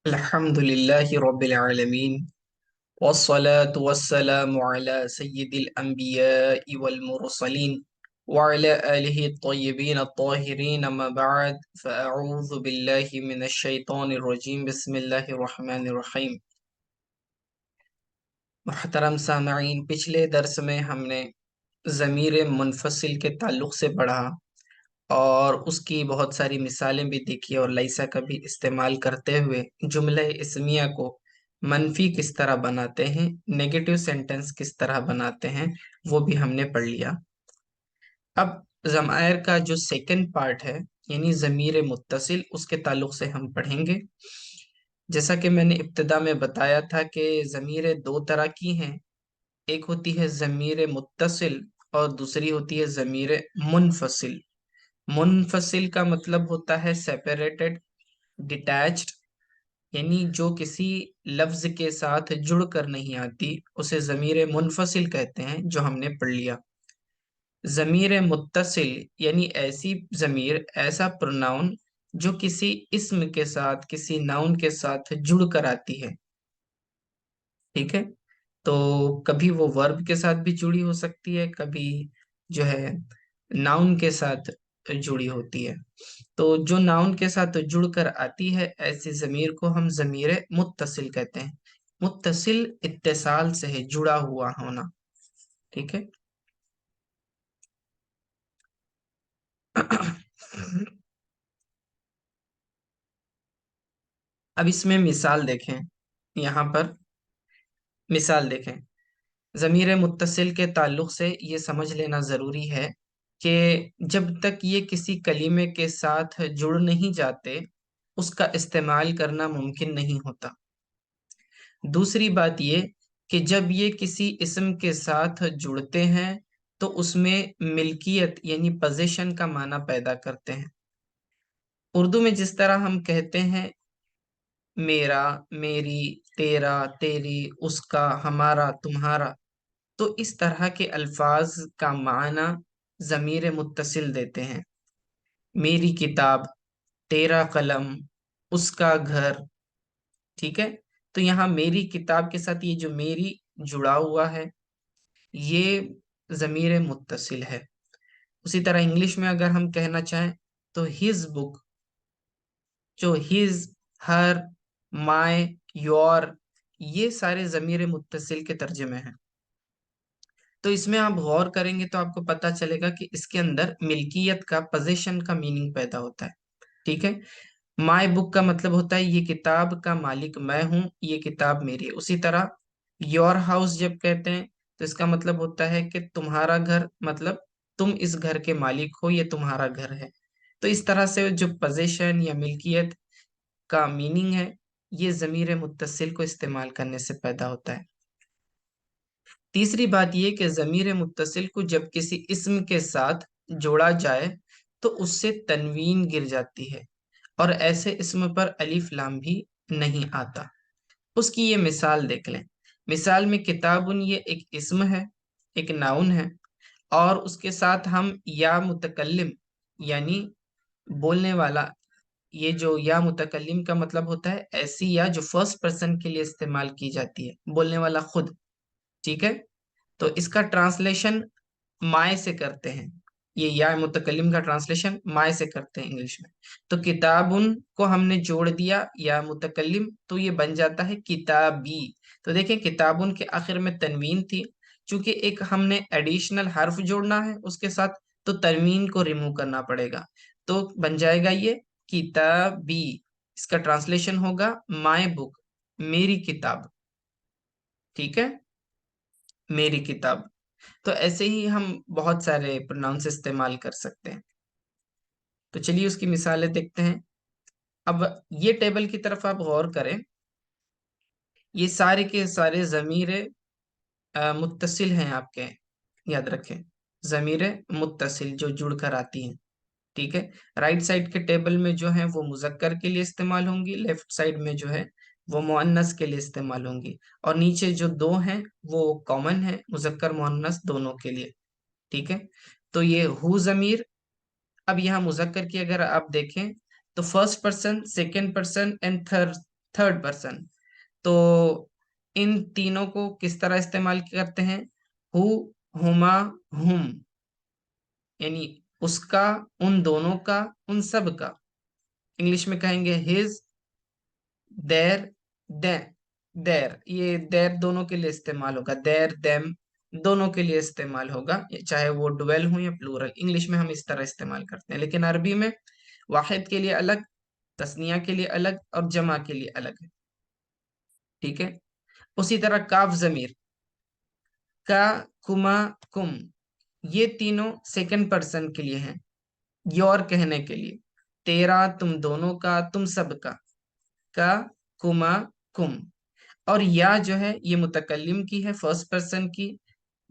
अल्हम्दुलिल्लाहि रब्बिल आलमीन वस्सलातु वस्सलामु अला सय्यिदिल अंबियाइ वल मुरसलीन व अला आलिहि अत्तय्यिबीन अत्ताहिरीन अम्मा बअद फअऊज़ु बिल्लाहि मिनश शैतानिर रजीम बिस्मिल्लाहिर रहमानिर रहीम। मुहतरम सामईन, पिछले दर्स में हमने ज़मीर मुनफसिल के ताल्लुक से पढ़ा और उसकी बहुत सारी मिसालें भी देखी और लैसा का भी इस्तेमाल करते हुए जुमले इस्मिया को मनफी किस तरह बनाते हैं, नेगेटिव सेंटेंस किस तरह बनाते हैं, वो भी हमने पढ़ लिया। अब ज़मायर का जो सेकंड पार्ट है यानी ज़मीर मुत्तसिल, उसके ताल्लुक से हम पढ़ेंगे। जैसा कि मैंने इब्तिदा में बताया था कि ज़मीर दो तरह की हैं। एक होती है ज़मीर मुत्तसिल और दूसरी होती है ज़मीर मुनफसिल। मुनफसिल का मतलब होता है सेपरेटेड, डिटैच्ड, यानी जो किसी लफ्ज के साथ जुड़कर नहीं आती, उसे ज़मीर मुनफसिल कहते हैं, जो हमने पढ़ लिया। ज़मीर मुत्तसिल यानी ऐसी ज़मीर, ऐसा प्रोनाउन जो किसी इस्म के साथ, किसी नाउन के साथ जुड़कर आती है। ठीक है, तो कभी वो वर्ब के साथ भी जुड़ी हो सकती है, कभी जो है नाउन के साथ जुड़ी होती है। तो जो नाउन के साथ जुड़कर आती है, ऐसी जमीर को हम जमीर मुत्तसिल कहते हैं। मुत्तसिल इत्तिसाल से है, जुड़ा हुआ होना। ठीक है। अब इसमें मिसाल देखें। यहाँ पर मिसाल देखें। जमीर मुत्तसिल के ताल्लुक से ये समझ लेना जरूरी है कि जब तक ये किसी कलीमे के साथ जुड़ नहीं जाते, उसका इस्तेमाल करना मुमकिन नहीं होता। दूसरी बात ये कि जब ये किसी इस्म के साथ जुड़ते हैं तो उसमें मिल्कियत यानी पोजीशन का माना पैदा करते हैं। उर्दू में जिस तरह हम कहते हैं मेरा, मेरी, तेरा, तेरी, उसका, हमारा, तुम्हारा, तो इस तरह के अल्फाज का माना ज़मीर मुत्तसिल देते हैं। मेरी किताब, तेरा कलम, उसका घर। ठीक है, तो यहाँ मेरी किताब के साथ ये जो मेरी जुड़ा हुआ है, ये ज़मीर मुत्तसिल है। उसी तरह इंग्लिश में अगर हम कहना चाहें तो हिज बुक, जो हिज, हर, माय, योर, ये सारे ज़मीर मुत्तसिल के तर्जुमे हैं। तो इसमें आप गौर करेंगे तो आपको पता चलेगा कि इसके अंदर मिल्कियत का, पोजीशन का मीनिंग पैदा होता है। ठीक है। माय बुक का मतलब होता है ये किताब का मालिक मैं हूं, ये किताब मेरी है। उसी तरह योर हाउस जब कहते हैं तो इसका मतलब होता है कि तुम्हारा घर, मतलब तुम इस घर के मालिक हो, ये तुम्हारा घर है। तो इस तरह से जो पोजीशन या मिल्कियत का मीनिंग है, ये ज़मीर मुत्तसिल को इस्तेमाल करने से पैदा होता है। तीसरी बात यह कि ज़मीर मुत्तसिल को जब किसी इस्म के साथ जोड़ा जाए तो उससे तनवीन गिर जाती है और ऐसे इस्म पर अलिफ लाम भी नहीं आता। उसकी ये मिसाल देख लें। मिसाल में किताबुन, ये एक इस्म है, एक नाउन है, और उसके साथ हम या मुतकल्लिम यानी बोलने वाला, ये जो या मुतकल्लिम का मतलब होता है ऐसी या जो फर्स्ट पर्सन के लिए इस्तेमाल की जाती है, बोलने वाला खुद। ठीक है, तो इसका ट्रांसलेशन माय से करते हैं। ये या मुतकल्लिम का ट्रांसलेशन माय से करते हैं इंग्लिश में। तो किताबुन को हमने जोड़ दिया या मुतकल्लिम, तो ये बन जाता है किताबी। तो देखें, किताबुन के आखिर में तनवीन थी, चूंकि एक हमने एडिशनल हर्फ जोड़ना है उसके साथ, तो तनवीन को रिमूव करना पड़ेगा। तो बन जाएगा ये किताबी। इसका ट्रांसलेशन होगा माय बुक, मेरी किताब। ठीक है, मेरी किताब। तो ऐसे ही हम बहुत सारे प्रोनाउंस इस्तेमाल कर सकते हैं। तो चलिए उसकी मिसालें देखते हैं। अब ये टेबल की तरफ आप गौर करें। ये सारे के सारे ज़मीर मुत्तसिल हैं आपके, याद रखें। ज़मीर मुत्तसिल जो जुड़कर आती हैं। ठीक है, राइट साइड के टेबल में जो है वो मुज़क्कर के लिए इस्तेमाल होंगी, लेफ्ट साइड में जो है वो मुअन्नस के लिए इस्तेमाल होंगी, और नीचे जो दो हैं वो कॉमन है, मुज़क्कर मुअन्नस दोनों के लिए। ठीक है, तो ये हु ज़मीर। अब यहाँ मुज़क्कर की अगर आप देखें तो first person, second person and third third person. तो इन तीनों को किस तरह इस्तेमाल करते हैं? हु, हुमा, हुम, यानी उसका, उन दोनों का, उन सब का। इंग्लिश में कहेंगे हिज, देर, दे, देर। ये देर दोनों के लिए इस्तेमाल होगा, देर, देम दोनों के लिए इस्तेमाल होगा, चाहे वो डुअल हो या प्लूरल। इंग्लिश में हम इस तरह इस्तेमाल करते हैं, लेकिन अरबी में वाहिद के लिए अलग, तस्निया के लिए अलग और जमा के लिए अलग है। ठीक है। उसी तरह काफ जमीर, का, कुमा, कुम, ये तीनों सेकंड पर्सन के लिए हैं, योर कहने के लिए। तेरा, तुम दोनों का, तुम सब का, कुमा, कुम। और या जो है ये मुतकल्लिम की है, फर्स्ट पर्सन की।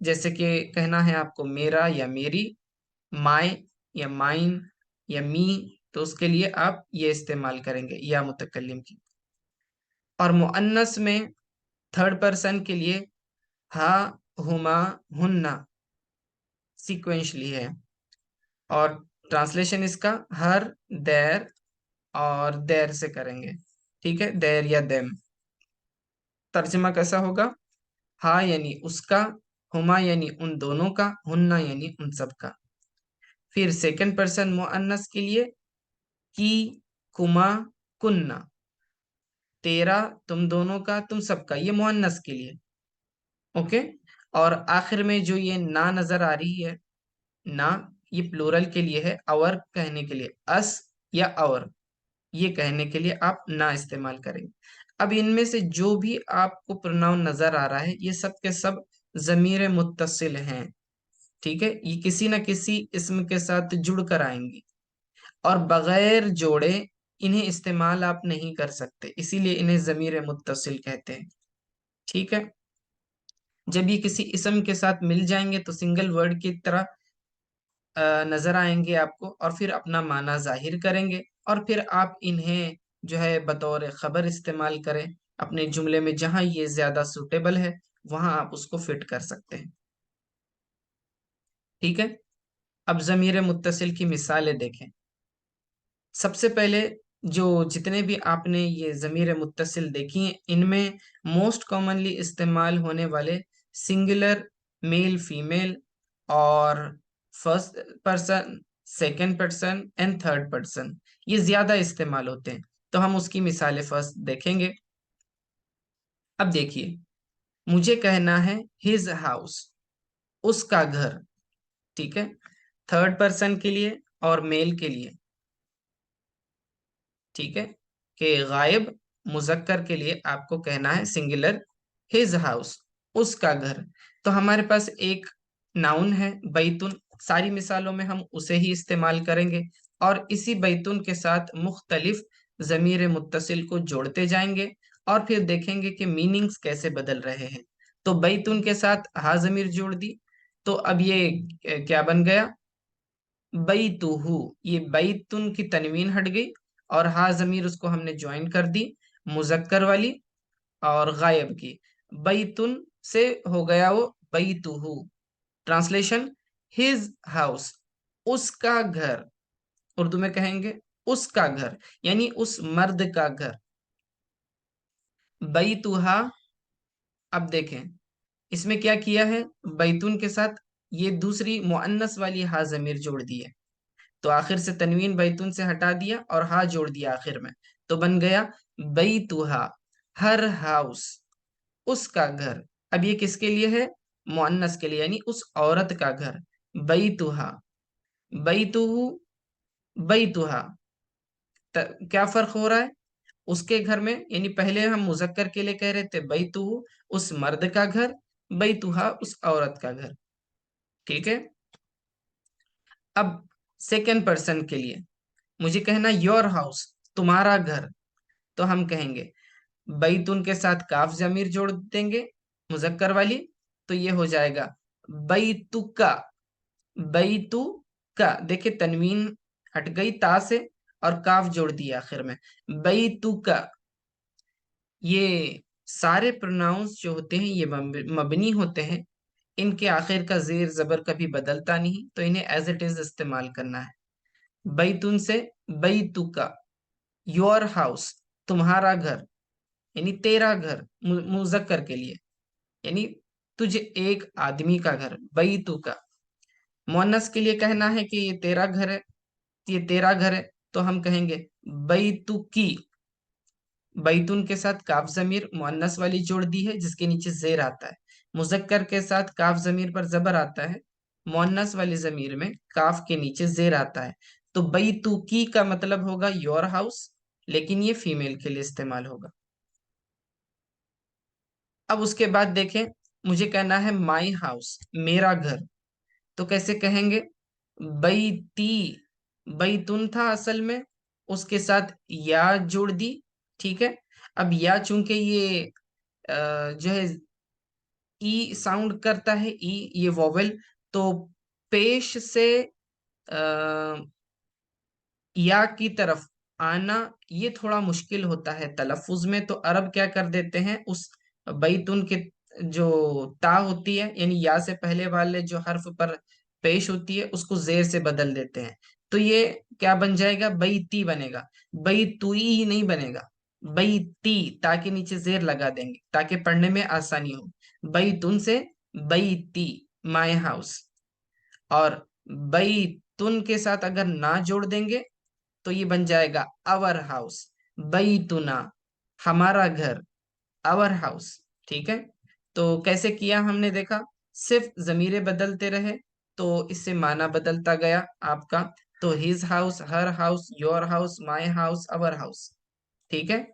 जैसे कि कहना है आपको मेरा या मेरी, माय या माइन या मी, तो उसके लिए आप ये इस्तेमाल करेंगे या मुतकल्लिम की। और मुअन्नस में थर्ड पर्सन के लिए हा, हुमा, हुन्ना सीक्वेंशली है। और ट्रांसलेशन इसका हर, देर और देर से करेंगे। ठीक है, देर या देम। तर्जमा कैसा होगा? हा यानी उसका, हुमा यानी उन दोनों का, हुन्ना यानी उन सब का। फिर सेकंड पर्सन मुअन्नस के लिए की, कुमा, कुन्ना, तेरा, तुम दोनों का, तुम सबका, ये मुअन्नस के लिए। ओके। और आखिर में जो ये ना नजर आ रही है, ना, ये प्लूरल के लिए है, अवर कहने के लिए, अस या अवर, ये कहने के लिए आप ना इस्तेमाल करेंगे। अब इनमें से जो भी आपको प्रोनाउन नजर आ रहा है, ये सब के सब जमीर मुत्तसिल हैं। ठीक है, ये किसी न किसी इसम के साथ जुड़ कर आएंगी, और बगैर जोड़े इन्हें इस्तेमाल आप नहीं कर सकते, इसीलिए इन्हें जमीर मुत्तसिल कहते हैं। ठीक है। जब ये किसी इसम के साथ मिल जाएंगे तो सिंगल वर्ड की तरह नजर आएंगे आपको, और फिर अपना माना जाहिर करेंगे। और फिर आप इन्हें जो है बतौर खबर इस्तेमाल करें अपने जुमले में, जहां ये ज्यादा सूटेबल है वहां आप उसको फिट कर सकते हैं। ठीक है। अब जमीर मुत्तसिल की मिसालें देखें। सबसे पहले जो जितने भी आपने ये जमीर मुत्तसिल देखी हैं, इनमें मोस्ट कॉमनली इस्तेमाल होने वाले सिंगुलर, मेल, फीमेल और first person, second person and third person, ये ज्यादा इस्तेमाल होते हैं। तो हम उसकी मिसालें फर्स्ट देखेंगे। अब देखिए, मुझे कहना है हिज हाउस, उसका घर। ठीक है, थर्ड पर्सन के लिए और मेल के लिए। ठीक है, कि गायब मुजक्कर के लिए आपको कहना है सिंगुलर, हिज हाउस, उसका घर। तो हमारे पास एक नाउन है बैतुन, सारी मिसालों में हम उसे ही इस्तेमाल करेंगे, और इसी बैतुन के साथ मुख्तलिफ जमीर मुत्तसिल को जोड़ते जाएंगे, और फिर देखेंगे कि मीनिंग्स कैसे बदल रहे हैं। तो बैतुन के साथ हा जमीर जोड़ दी, तो अब ये क्या बन गया? बैतुहु। ये बैतुन की तनवीन हट गई, और हा जमीर उसको हमने ज्वाइन कर दी, मुजक्कर वाली और गायब की। बैतुन से हो गया वो बैतुहु। ट्रांसलेशन, हिज हाउस, उसका घर। उर्दू में कहेंगे उसका घर, यानी उस मर्द का घर। बैतुहा। अब देखें इसमें क्या किया है, बैतुन के साथ ये दूसरी मुअन्नस वाली हा जमीर जोड़ दी है, तो आखिर से तनवीन बैतून से हटा दिया और हा जोड़ दिया आखिर में, तो बन गया बैतुहा, हर हाउस, उसका घर। अब ये किसके लिए है? मुअन्नस के लिए, यानी उस औरत का घर। बैतुहा, बैतुहु, बैतुहा। क्या फर्क हो रहा है? उसके घर में, यानी पहले हम मुजक्कर के लिए कह रहे थे बैतुहु, उस मर्द का घर, बैतुहा उस औरत का घर। ठीक है। अब सेकेंड पर्सन के लिए मुझे कहना योर हाउस, तुम्हारा घर। तो हम कहेंगे बैतुन के साथ काफ जमीर जोड़ देंगे, मुजक्कर वाली, तो ये हो जाएगा बैतुका, बैतु का। देखिए तनवीन हट गई ता से, और काफ जोड़ दिया आखिर में, बैतुका। ये सारे प्रोनाउंस जो होते हैं ये मबनी होते हैं, इनके आखिर का जेर जबर कभी बदलता नहीं, तो इन्हें एज इट इज इस्तेमाल करना है। बैतुन से बैतुका, योर हाउस, तुम्हारा घर। यानी तेरा घर, मुजक्कर के लिए, यानी तुझे एक आदमी का घर, बैतु का। मुअन्नस के लिए कहना है कि ये तेरा घर है, ये तेरा घर है, तो हम कहेंगे बैतु की। बैतुन के साथ काफ जमीर मुअन्नस वाली जोड़ दी है जिसके नीचे जेर आता है। मुजक्कर के साथ काफ जमीर पर जबर आता है, मुअन्नस वाली जमीर में काफ के नीचे जेर आता है। तो बैतु की का मतलब होगा योर हाउस, लेकिन ये फीमेल के लिए इस्तेमाल होगा। अब उसके बाद देखें, मुझे कहना है माई हाउस, मेरा घर, तो कैसे कहेंगे? बैती, बैतुन था असल में, उसके साथ या जोड़ दी। ठीक है। अब या चूंकि ये जो है ई साउंड करता है, ई ये वोवेल, तो पेश से या की तरफ आना ये थोड़ा मुश्किल होता है तलफ्फुज में। तो अरब क्या कर देते हैं, उस बैतुन के जो ता होती है, यानी या से पहले वाले जो हर्फ पर पेश होती है, उसको जेर से बदल देते हैं। तो ये क्या बन जाएगा? बैती बनेगा, बैतुई ही नहीं बनेगा। बैती, ता के नीचे जेर लगा देंगे ताकि पढ़ने में आसानी हो। बैतुन से बैती, माय हाउस। और बैतुन के साथ अगर ना जोड़ देंगे तो ये बन जाएगा अवर हाउस, बैतुना, हमारा घर, अवर हाउस। ठीक है। तो कैसे किया हमने देखा, सिर्फ जमीरें बदलते रहे तो इससे माना बदलता गया आपका। तो his house, her house, your house, my house, our house. ठीक है।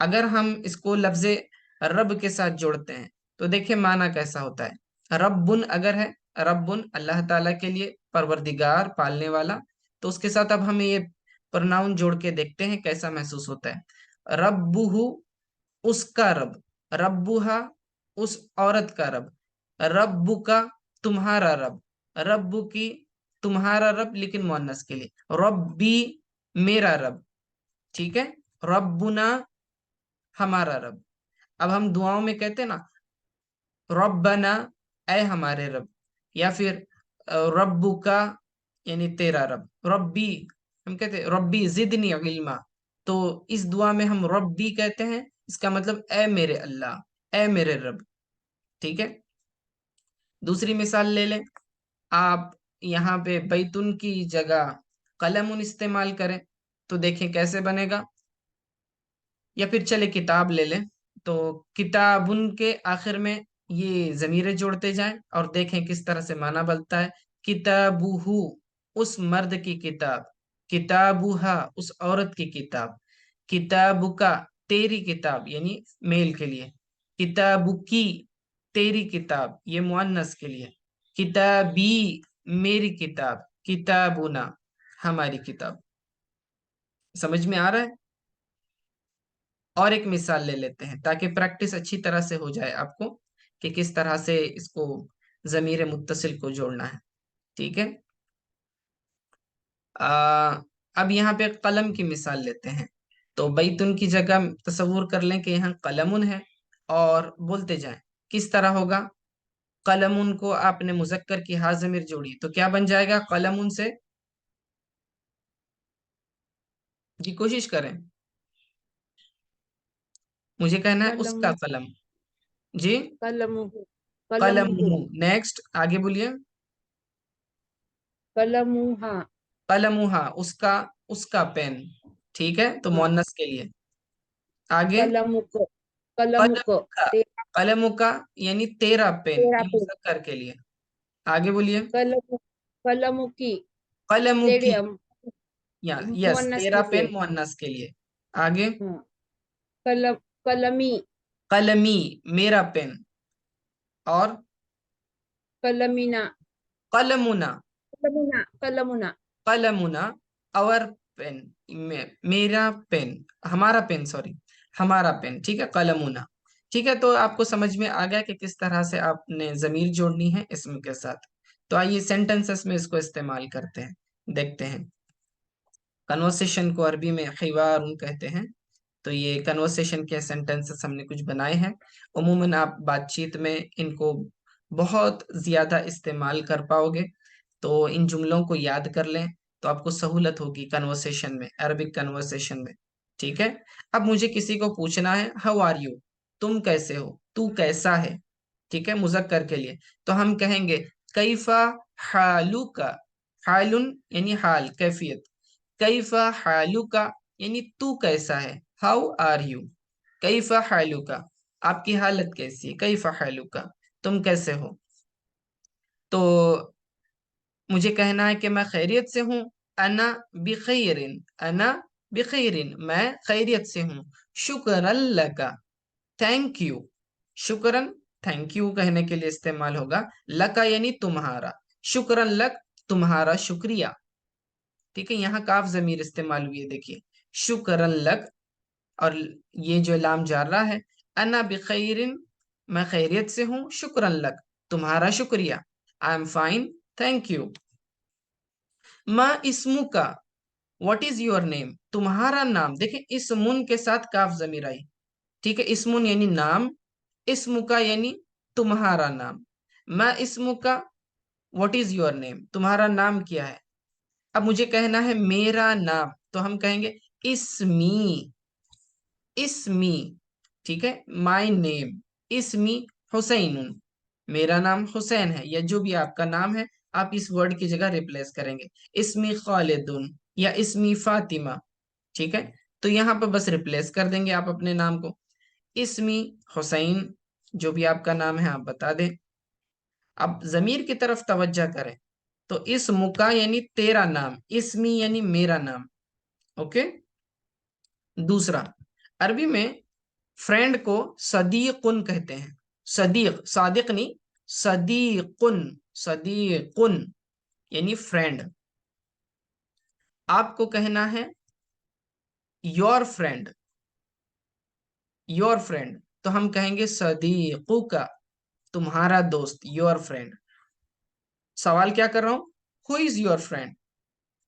अगर हम इसको लफ्जे रब के साथ जोड़ते हैं तो देखिए माना कैसा होता है। रब्बुन अगर है, रब्बुन अल्लाह ताला के लिए परवरदिगार, पालने वाला, तो उसके साथ अब हमें ये प्रोनाउन जोड़ के देखते हैं कैसा महसूस होता है। रब्बुहु, उसका रब, रब्बुहा, उस औरत का रब, रब्बुका, तुम्हारा रब, रब्बु की, तुम्हारा रब, लेकिन मुअन्नस के लिए, रब्बी, मेरा रब। ठीक है। रब्बुना, हमारा रब। अब हम दुआओं में कहते हैं ना, रब्बना, ऐ हमारे रब, या फिर रब्बुका, यानी तेरा रब, रब्बी, हम कहते हैं रब्बी जिदनी इल्मा। तो इस दुआ में हम रब्बी कहते हैं, इसका मतलब ऐ मेरे अल्लाह, ऐ मेरे रब। ठीक है। दूसरी मिसाल ले लें, आप यहाँ पे बैतुन की जगह कलमुन इस्तेमाल करें तो देखें कैसे बनेगा। या फिर चले किताब ले लें, तो किताबुन के आखिर में ये जमीरें जोड़ते जाएं और देखें किस तरह से माना बनता है। किताबुहु, उस मर्द की किताब, किताबुहा, उस औरत की किताब, किताबुका, तेरी किताब, यानी मेल के लिए, किताबुकी, तेरी किताब, ये मुअन्नस के लिए, किताबी, मेरी किताब, किताबुना, हमारी किताब। समझ में आ रहा है? और एक मिसाल ले लेते हैं ताकि प्रैक्टिस अच्छी तरह से हो जाए आपको कि किस तरह से इसको जमीर मुत्तसिल को जोड़ना है। ठीक है। आ, अब यहाँ पे कलम की मिसाल लेते हैं। तो बैतुन की जगह तसव्वुर कर लें कि यहाँ कलमुन है और बोलते जाएं किस तरह होगा। कलमुन को आपने मुजक्कर की हा जमीर जोड़ी तो क्या बन जाएगा कलमुन से? जी कोशिश करें, मुझे कहना है उसका कलमु, कलम। जी। कलमुहु, कलम कलमुहु, हूँ, नेक्स्ट आगे बोलिए। कलमुहा। कलमुहा, उसका, उसका पेन। ठीक है, तो हाँ, मुअन्नस के लिए। आगे। कलमुक, कलमुक, कलम का, कलमु का, यानी तेरा पेन, तेरा ये पे, मुज़क्कर के लिए। आगे बोलिए। कलमु, कलमुकी, कलमु तेरे की, या यस, मुअन्नस तेरा के पेन लिए। मुअन्नस के लिए। आगे। हाँ, कलम, कलमी, कलमी, मेरा पेन। और कलमीना, कलमुना, कलमुना, कलमुना। कलमुना, अवर पेन, मेरा पेन, हमारा पेन, सॉरी, हमारा पेन। ठीक है, कलमुना। ठीक है, तो आपको समझ में आ गया कि किस तरह से आपने जमीर जोड़नी है इसम के साथ। तो आइए सेंटेंसेस में इसको इस्तेमाल करते हैं, देखते हैं। कन्वर्सेशन को अरबी में हिवार कहते हैं। तो ये कन्वर्सेशन के सेंटेंसेस हमने कुछ बनाए हैं। उमूमन आप बातचीत में इनको बहुत ज्यादा इस्तेमाल कर पाओगे। तो इन जुमलों को याद कर लें तो आपको सहूलत होगी कन्वर्सेशन में, अरबिक कन्वर्सेशन में। ठीक है। अब मुझे किसी को पूछना है हाउ आर यू, तुम कैसे हो, तू कैसा है। ठीक है, मुजक्कर के लिए तो हम कहेंगे कैफा हालुका। हालुन यानी हाल, कैफियत। कैफा हालुका यानी तू कैसा है, हाउ आर यू। कैफा हालुका, आपकी हालत कैसी है, कैफा हालुका, तुम कैसे हो। तो मुझे कहना है कि मैं खैरियत से हूँ, अना बिखैरिन, अना बिखैरिन, मैं खैरियत से हूँ। शुक्रन लका, थैंक यू। शुक्रन, थैंक यू कहने के लिए इस्तेमाल होगा, लका यानी तुम्हारा, शुक्रन लक, तुम्हारा शुक्रिया। ठीक है, यहाँ काफ जमीर इस्तेमाल हुई है, देखिए, शुक्रन लक, और ये जो लाम जारा है, अना बिखैरिन, मैं खैरियत से हूँ, शुक्रन लक, तुम्हारा शुक्रिया, I am fine, thank you. मा इस्मु का, व्हाट इज योर नेम, तुम्हारा नाम। देखिए इस्मुन के साथ काफ जमीर आई। ठीक है, इस्मुन यानी नाम, इस्मु का यानी तुम्हारा नाम। मैं इस्मु का, व्हाट इज योर नेम, तुम्हारा नाम क्या है। अब मुझे कहना है मेरा नाम, तो हम कहेंगे इस्मी, इस्मी। ठीक है, माई नेम, इस्मी हुसैन, मेरा नाम हुसैन है, या जो भी आपका नाम है, आप इस वर्ड की जगह रिप्लेस करेंगे, इस्मी खालिदुन या इस्मी फातिमा। ठीक है, तो यहाँ पर बस रिप्लेस कर देंगे आप अपने नाम को, इस्मी हुसैन, जो भी आपका नाम है आप बता दें। अब जमीर की तरफ तवज्जो करें, तो इस मुका यानी तेरा नाम, इस्मी यानी मेरा नाम। ओके। दूसरा, अरबी में फ्रेंड को सदीकुन कहते हैं, सदीक, सादिक नहीं, सदीकुन, सदीकुन यानी फ्रेंड। आपको कहना है योर फ्रेंड, योर फ्रेंड, तो हम कहेंगे सदीकु का, तुम्हारा दोस्त, योर फ्रेंड। सवाल क्या कर रहा हूं, हु इज योर फ्रेंड,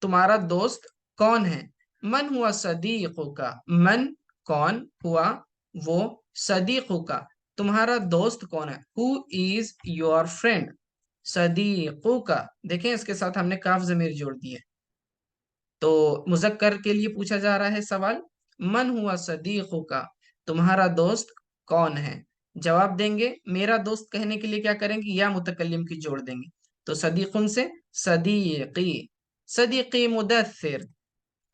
तुम्हारा दोस्त कौन है। मन हुआ सदीकु का, मन कौन हुआ, वो, सदीकु का तुम्हारा दोस्त कौन है, हु इज योर फ्रेंड, सदीकु का। देखें इसके साथ हमने काफ जमीर जोड़ दिए। तो मुजक्कर के लिए पूछा जा रहा है सवाल, मन हुआ सदीकु का, तुम्हारा दोस्त कौन है। जवाब देंगे, मेरा दोस्त कहने के लिए क्या करेंगे, या मुतकल्लिम की जोड़ देंगे। तो सदीकुन से सदीकी, सदीकी मुदस्सिर,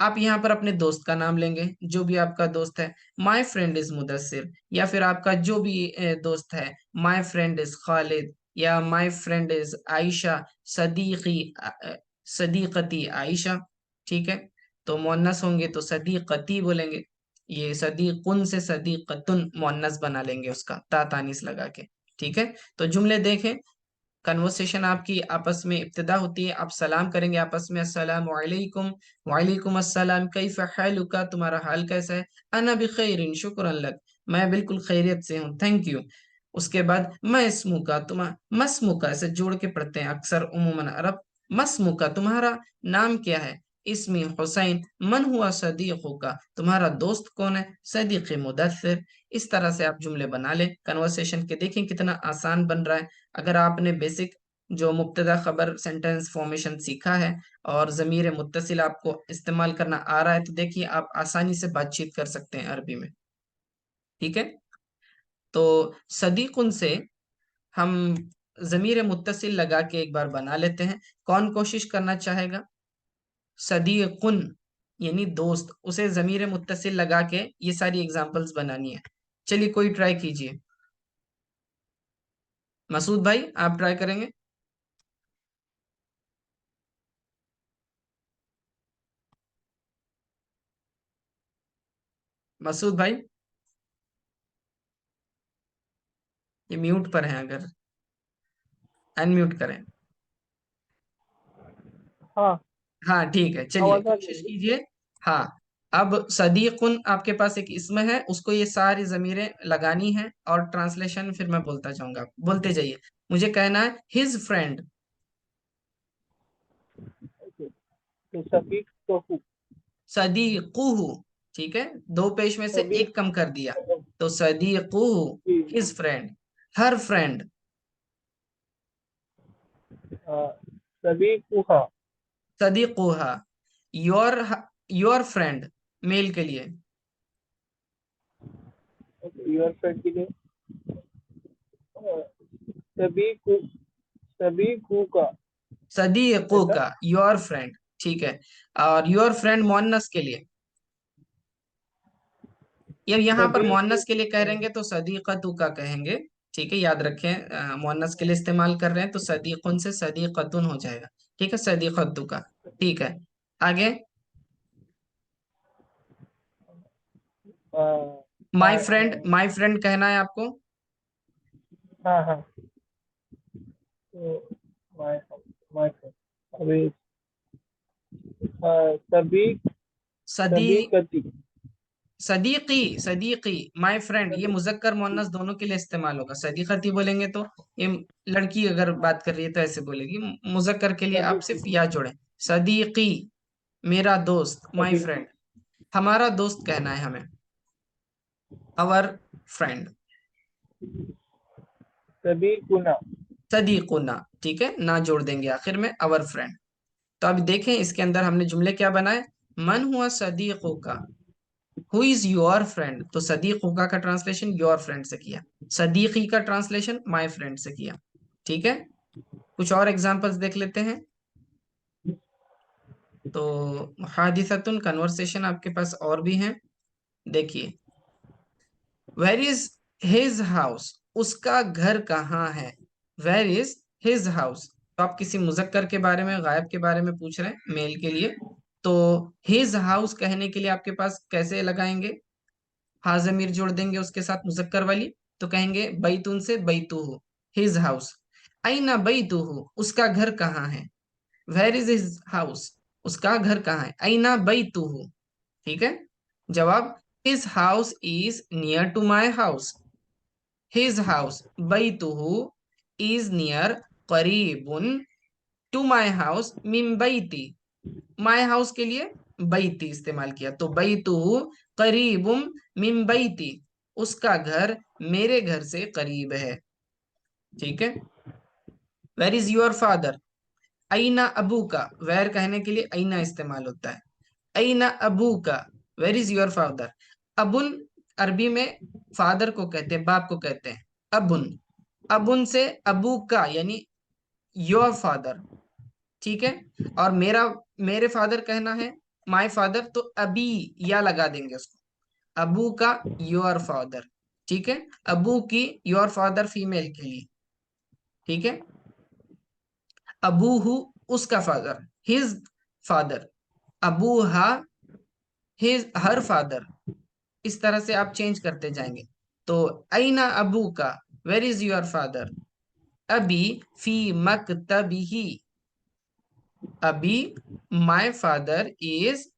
आप यहाँ पर अपने दोस्त का नाम लेंगे, जो भी आपका दोस्त है, माई फ्रेंड इज मुदस्सिर, या फिर आपका जो भी दोस्त है, माई फ्रेंड इज खालिद, या माई फ्रेंड इज आयशा, सदीकी, सदीकती आयशा। ठीक है, तो मुअन्नस होंगे तो सदीकती बोलेंगे, ये सदीकुन से सदीकतुन मुअन्नस बना लेंगे उसका, ता तानीस लगा के। ठीक है, तो जुमले देखें, कन्वर्सेशन आपकी आपस में इब्तिदा होती है, आप सलाम करेंगे आपस में, अस्सलाम वालेकुम, वालेकुम अस्सलाम, कैफ हालुका, तुम्हारा हाल कैसा है, अना बिखैरिन शुक्रन लक, मैं बिल्कुल खैरियत से हूँ, थैंक यू। उसके बाद मैं इस्मुका, तुम्हारा मस्मुका, ऐसे जोड़ के पढ़ते हैं अक्सर उमूमन अरब, मस्मुका तुम्हारा नाम क्या है, इसमी हुसैन, मन हुआ सदीकुका, तुम्हारा दोस्त कौन है, सदीक मुदस्सिर। इस तरह से आप जुमले बना ले कन्वर्सेशन के, देखें कितना आसान बन रहा है। अगर आपने बेसिक जो मुब्तदा खबर सेंटेंस फॉर्मेशन सीखा है और ज़मीर मुत्तसिल आपको इस्तेमाल करना आ रहा है, तो देखिए आप आसानी से बातचीत कर सकते हैं अरबी में। ठीक है, तो सदीकुन से हम ज़मीर मुत्तसिल लगा के एक बार बना लेते हैं। कौन कोशिश करना चाहेगा, सदीकुन यानी दोस्त, उसे ज़मीर मुत्तसिल लगा के ये सारी एग्जांपल्स बनानी है। चलिए कोई ट्राई कीजिए, मसूद भाई आप ट्राई करेंगे। मसूद भाई, ये म्यूट पर हैं, अगर अनम्यूट करें। हाँ, हाँ ठीक है, चलिए आवाज आ रही कोशिश है। कीजिए। हाँ, अब सदीकुन आपके पास एक इसम है, उसको ये सारी जमीरें लगानी है, और ट्रांसलेशन फिर मैं बोलता जाऊंगा, बोलते जाइए। मुझे कहना है हिज फ्रेंड, ओके, तो सदीक तो हु, सदीकुहु। ठीक है, दो पेश में से सदीक एक कम कर दिया, तो सदीकुहु, की, हिज फ्रेंड, हर फ्रेंड, सदीकुहा, सदीकुहा, योर, योर फ्रेंड, मेल के लिए, योर फ्रेंड के लिए अ, सभी को सभी को का सदीकू ऐसा। का, योर फ्रेंड। ठीक है। और योर फ्रेंड मोन्नस के लिए, ये यहाँ पर सभी को मोन्नस के लिए कह रहेंगे तो सदीकतु का कहेंगे। ठीक है, याद रखें, मोन्नस के लिए इस्तेमाल कर रहे हैं तो सदीकुन से सदीकतुन हो जाएगा। ठीक है, सदीकतु का। ठीक है, आगे। My my friend, my friend कहना है आपको। हाँ हाँ। तो माय माय फ्रेंड अभी सभी सदी सभी कति सदीकी, सदीकी, माय फ्रेंड, ये सभी मुजक्कर मोन्नस दोनों के लिए इस्तेमाल होगा। सदीकती बोलेंगे तो ये लड़की अगर बात कर रही है तो ऐसे बोलेगी। मुजक्कर के लिए आप सदीकी सिर्फ या जोड़ें, सदीकी, मेरा दोस्त, माय सदीकी फ्रेंड। हमारा दोस्त कहना है हमें, अवर फ्रेंड। सभी गुना सदीकुना, ठीक है, ना जोड़ देंगे आखिर में, अवर फ्रेंड। तो अब देखें इसके अंदर हमने जुमले क्या बनाए। मन हुआ सदीकु का, हु इज योर फ्रेंड, तो सदीकु का ट्रांसलेशन योर फ्रेंड से किया, सदीकी का ट्रांसलेशन माय फ्रेंड से किया। ठीक है, कुछ और एग्जांपल्स देख लेते हैं। तो हादिसतुन, कन्वर्सेशन आपके पास और भी हैं। देखिए, वेर इज हिज हाउस, उसका घर कहाँ है। वेर इज हिज हाउस, तो आप किसी मुजक्कर के बारे में, गायब के बारे में पूछ रहे हैं, मेल के लिए। तो हिज हाउस कहने के लिए आपके पास कैसे लगाएंगे, हा जमीर जोड़ देंगे उसके साथ मुजक्कर वाली। तो कहेंगे बैतुन से बैतुहु, हिज हाउस। अइना बैतुहु, उसका घर कहाँ है। वेर इज हिज हाउस, उसका घर कहाँ है। अइना बैतुहु। ठीक है, जवाब, his house is near to my house. His house, बैतुहु, इज नियर, करीबुन, टू माई हाउस मिन बैती। माई हाउस के लिए बैती इस्तेमाल किया, तो बैतुहु करीबुम मिन बैती, उसका घर मेरे घर से करीब है। ठीक है। वेर इज योर फादर, अईना अबू का, वेर कहने के लिए अईना इस्तेमाल होता है। अईना अबू का, वेर इज योर फादर। अबुन अरबी में फादर को कहते हैं, बाप को कहते हैं, अबुन। अबुन से अबू का यानी योर फादर। ठीक है। और मेरे फादर कहना है, माय फादर, तो अबी, या लगा देंगे उसको, अबू का योर फादर। ठीक है, अबू की योर फादर फीमेल के लिए। ठीक है, अबूहु, उसका फादर, हिज फादर। अबूहा, हिज हर फादर। इस तरह से आप चेंज करते जाएंगे। तो अईना अबू का, वेर इज योर फादर। अबी फी मकतबिही, अबी my father is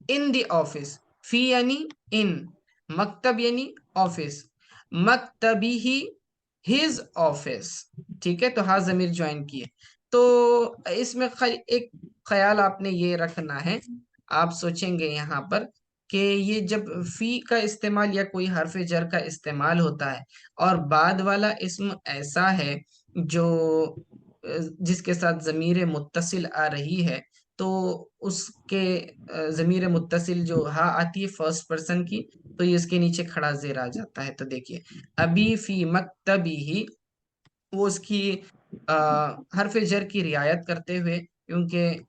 in the office. फी यानी इन, मकतब यानी ऑफिस, मकतबी ही, हिज ऑफिस। ठीक है, तो हाँ जमीर ज्वाइन किए। तो इसमें एक ख्याल आपने ये रखना है। आप सोचेंगे यहाँ पर कि ये जब फी का इस्तेमाल या कोई हरफ जर का इस्तेमाल होता है और बाद वाला इस्म ऐसा है जो जिसके साथ जमीर मुत्तसिल आ रही है, तो उसके जमीर मुत्तसिल जो हा आती है फर्स्ट पर्सन की, तो ये इसके नीचे खड़ा जेर आ जाता है। तो देखिए, अभी फी मकतबी ही, वो उसकी आ, हरफ जर की रियायत करते हुए, क्योंकि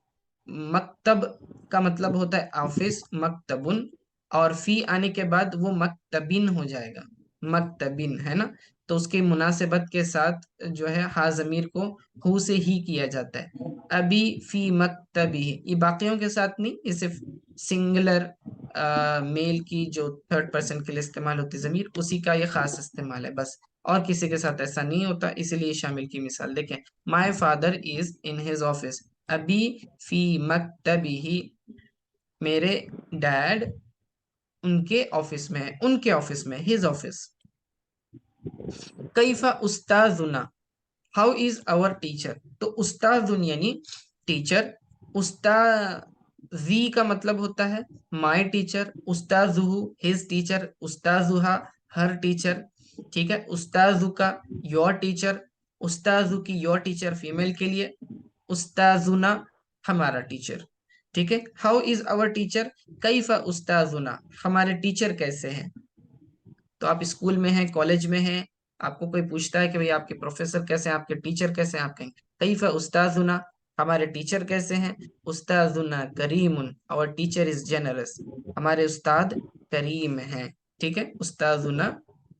मकतब का मतलब होता है ऑफिस, मकतबुन, और फी आने के बाद वो मकतबिन हो जाएगा, मकतबिन है ना। तो उसकी मुनासिबत के साथ जो है हा जमीर को हु से ही किया जाता है। अभी फी मकतबी, ये बाकियों के साथ नहीं, ये सिर्फ सिंगुलर मेल की जो थर्ड पर्सन के लिए इस्तेमाल होती है जमीर, उसी का ये खास इस्तेमाल है बस। और किसी के साथ ऐसा नहीं होता, इसीलिए शामिल की मिसाल देखें। My father is in his office, अभी फी मकतबी, मेरे डैड उनके ऑफिस में है, उनके ऑफिस में, हिज ऑफिस। कैफा उस्ताजुना, हाउ इज आवर टीचर, तो उस्ताजुन यानी टीचर। उस्ताजी का मतलब होता है माय टीचर, उस्ताजुहु हिज टीचर, उस्ताजुहा हर टीचर। ठीक है, उस्ताजु का योर टीचर, उस्ताजु की योर टीचर फीमेल के लिए, उस्ताजुना हमारा टीचर। ठीक है, हाउ इज आवर टीचर, कैफा उस्ताजुना, हमारे टीचर कैसे हैं। तो आप स्कूल में हैं, कॉलेज में हैं, आपको कोई पूछता है कि भाई आपके प्रोफेसर कैसे हैं, आपके टीचर कैसे हैं, आप कहेंगे कैफ उस्ताजुना, हमारे टीचर कैसे हैं। उस्ताजुना करीमुन, आवर टीचर इज जेनरस, हमारे उस्ताद करीम हैं। ठीक है, उस्ताजुना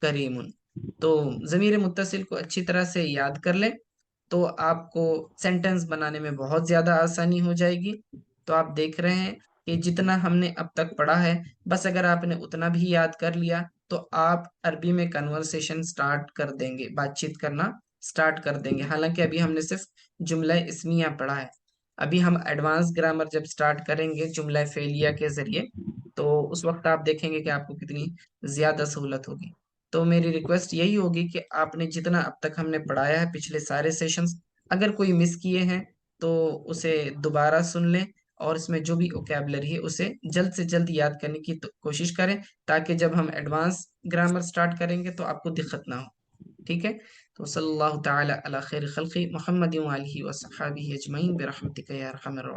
करीमुन। तो जमीर मुत्तसिल को अच्छी तरह से याद कर लें, तो आपको सेंटेंस बनाने में बहुत ज्यादा आसानी हो जाएगी। तो आप देख रहे हैं कि जितना हमने अब तक पढ़ा है, बस अगर आपने उतना भी याद कर लिया तो आप अरबी में कन्वर्सेशन स्टार्ट कर देंगे, बातचीत करना स्टार्ट कर देंगे। हालांकि अभी हमने सिर्फ जुमला इस्मिया पढ़ा है, अभी हम एडवांस ग्रामर जब स्टार्ट करेंगे जुमला फेलिया के जरिए, तो उस वक्त आप देखेंगे कि आपको कितनी ज्यादा सहूलत होगी। तो मेरी रिक्वेस्ट यही होगी कि आपने जितना अब तक हमने पढ़ाया है पिछले सारे सेशंस, अगर कोई मिस किए हैं तो उसे दोबारा सुन लें, और इसमें जो भी ओकेबलरी है उसे जल्द से जल्द याद करने की कोशिश करें, ताकि जब हम एडवांस ग्रामर स्टार्ट करेंगे तो आपको दिक्कत ना हो। ठीक है। तो सल्लल्लाहु ताला अला खैर खल्क़ि मुहम्मद व आलिहि व सहाबिहि अजमईन बिरहमतिका या अरहमर